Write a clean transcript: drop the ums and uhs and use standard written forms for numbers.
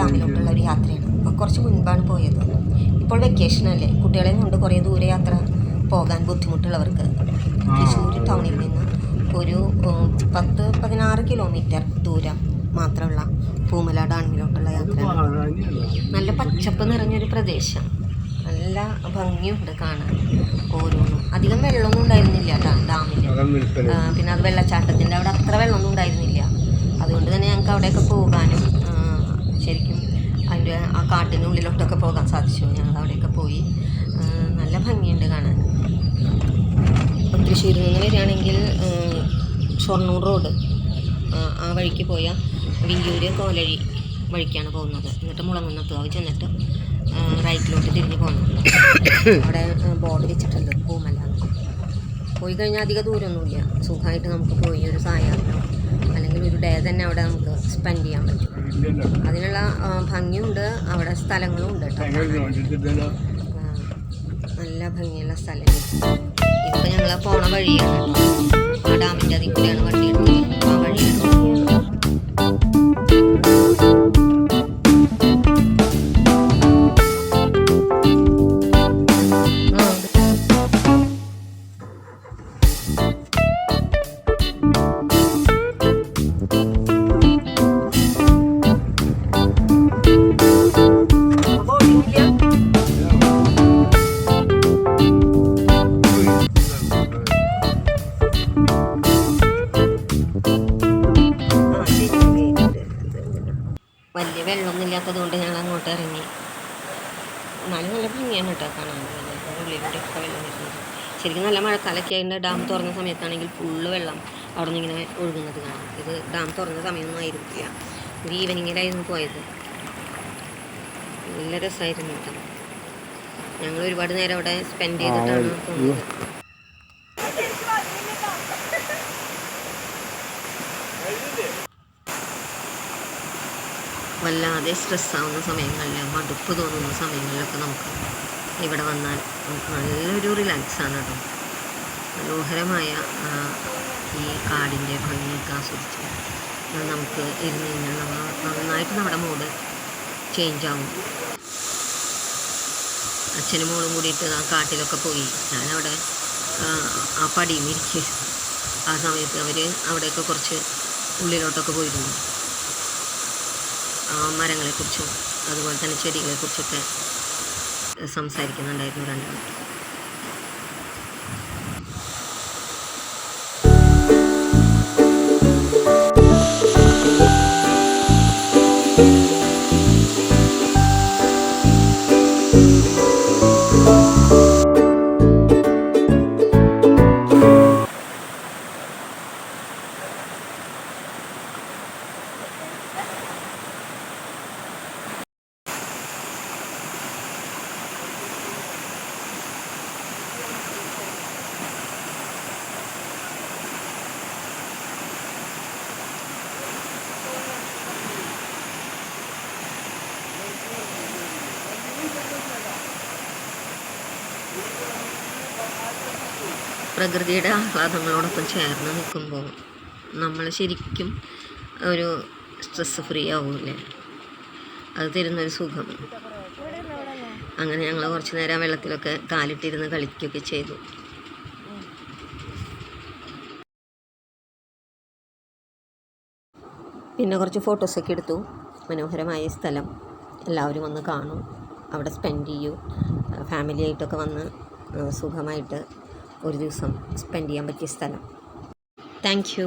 ഡാമിലോട്ടുള്ള ഒരു യാത്രയാണ്. അപ്പോൾ കുറച്ച് മുൻപാണ് പോയത്. ഇപ്പോൾ വെക്കേഷനല്ലേ, കുട്ടികളെയും കൊണ്ട് കുറേ ദൂരെ യാത്ര പോകാൻ ബുദ്ധിമുട്ടുള്ളവർക്ക് തൃശ്ശൂർ ടൗണിൽ നിന്ന് ഒരു 10-16 കിലോമീറ്റർ ദൂരം മാത്രമുള്ള പൂമല ഡാമിലോട്ടുള്ള യാത്രയാണ്. നല്ല പച്ചപ്പ് നിറഞ്ഞൊരു പ്രദേശം, നല്ല ഭംഗിയുണ്ട് കാണാൻ. ഓരോന്നും അധികം വെള്ളമൊന്നും ഉണ്ടായിരുന്നില്ല ഡാമിൽ. പിന്നെ അത് വെള്ളച്ചാട്ടത്തിൻ്റെ അവിടെ അത്ര വെള്ളമൊന്നും ഉണ്ടായിരുന്നില്ല. അതുകൊണ്ട് തന്നെ ഞങ്ങൾക്ക് അവിടെയൊക്കെ പോകാനും ശരിക്കും അതിൻ്റെ ആ കാട്ടിനുള്ളിലോട്ടൊക്കെ പോകാൻ സാധിച്ചു. ഞങ്ങൾ അവിടെയൊക്കെ പോയി. നല്ല ഭംഗിയുണ്ട് കാണാൻ. തൃശ്ശൂരിൽ നിന്ന് വരികയാണെങ്കിൽ ഷൊർണൂർ റോഡ് ആ വഴിക്ക് പോയാൽ വിയ്യൂർ കോലഴി വഴിക്കാണ് പോകുന്നത്. എന്നിട്ട് മുളങ്ങുന്നത്തുകാവ് ചെന്നിട്ട് റൈറ്റിലോട്ട് തിരിഞ്ഞ് പോകണം. അവിടെ ബോർഡ് വെച്ചിട്ടുണ്ട് പൂമല. പോയി കഴിഞ്ഞാൽ അധികം ദൂരമൊന്നുമില്ല. സുഖമായിട്ട് നമുക്ക് പോയി ഒരു സായാഹ്നം അല്ലെങ്കിൽ ഒരു ഡേ തന്നെ അവിടെ നമുക്ക് സ്പെൻഡ് ചെയ്യാൻ പറ്റും. അതിനുള്ള ഭംഗിയുണ്ട്, അവിടെ സ്ഥലങ്ങളും ഉണ്ട് കേട്ടോ. നല്ല ഭംഗിയുള്ള സ്ഥലം. ഇപ്പം ഞങ്ങൾ പോണ വഴിയാണ്, ആ ഡാമിൻ്റെ അതിൽ കൂടെയാണ് വണ്ടി എടുത്തത്. ആ വഴിയാണ്. വലിയ വെള്ളമൊന്നും ഇല്ലാത്തത് കൊണ്ട് ഞങ്ങൾ അങ്ങോട്ട് ഇറങ്ങി. എന്നാലും നല്ല ഭംഗിയാണ് കേട്ടോ കാണാൻ. ഉള്ളിലൂടെയൊക്കെ വെള്ളം വരുന്നത്. ശരിക്കും നല്ല മഴക്കാലമൊക്കെ ആയിട്ട് ഡാം തുറന്ന സമയത്താണെങ്കിൽ ഫുള്ള് വെള്ളം അവിടെ നിന്ന് ഇങ്ങനെ ഒഴുകുന്നത് കാണാം. ഇത് ഡാം തുറന്ന സമയമൊന്നും ആയിരുന്നില്ല, ഒരു ഈവനിങ്ങിലായിരുന്നു പോയത്. നല്ല രസമായിരുന്നു കേട്ടോ. ഞങ്ങൾ ഒരുപാട് നേരം അവിടെ സ്പെൻഡ് ചെയ്തിട്ടാണ് പോകുന്നത്. വല്ലാതെ സ്ട്രെസ്സാവുന്ന സമയങ്ങളിൽ, മടുപ്പ് തോന്നുന്ന സമയങ്ങളിലൊക്കെ നമുക്ക് ഇവിടെ വന്നാൽ നല്ലൊരു റിലാക്സാണ് കേട്ടോ. മനോഹരമായ ഈ കാടിൻ്റെ ഭംഗിയൊക്കെ ആസ്വദിച്ച് നമുക്ക് ഇരുന്ന് കഴിഞ്ഞാൽ നന്നായിട്ട് നമ്മുടെ മൂഡ് ചേഞ്ചാവും. അച്ഛനും മോളും കൂടിയിട്ട് ആ കാട്ടിലൊക്കെ പോയി. ഞാനവിടെ ആ പടിയും ഇരിക്കുക. ആ സമയത്ത് അവർ അവിടെയൊക്കെ കുറച്ച് ഉള്ളിലോട്ടൊക്കെ പോയിരുന്നു. മരങ്ങളെക്കുറിച്ചും അതുപോലെ തന്നെ ചെടികളെക്കുറിച്ചൊക്കെ സംസാരിക്കുന്നുണ്ടായിരുന്നു രണ്ടാളും. പ്രകൃതിയുടെ ആഹ്ലാദങ്ങളോടൊപ്പം ചേർന്ന് നിൽക്കുമ്പോൾ നമ്മൾ ശരിക്കും ഒരു സ്ട്രെസ് ഫ്രീ ആവില്ലേ, അത് തരുന്നൊരു സുഖം. അങ്ങനെ ഞങ്ങൾ കുറച്ച് നേരം വെള്ളത്തിലൊക്കെ കാലിട്ടിരുന്ന് കളിക്കുകയൊക്കെ ചെയ്തു. പിന്നെ കുറച്ച് ഫോട്ടോസൊക്കെ എടുത്തു. മനോഹരമായ സ്ഥലം, എല്ലാവരും വന്ന് കാണും, അവിടെ സ്പെൻഡ് ചെയ്യൂ. ഫാമിലി ആയിട്ടൊക്കെ വന്ന് സുഖമായിട്ട് ഒരു ദിവസം സ്പെൻഡ് ചെയ്യാൻ പറ്റിയ സ്ഥലം. Thank you.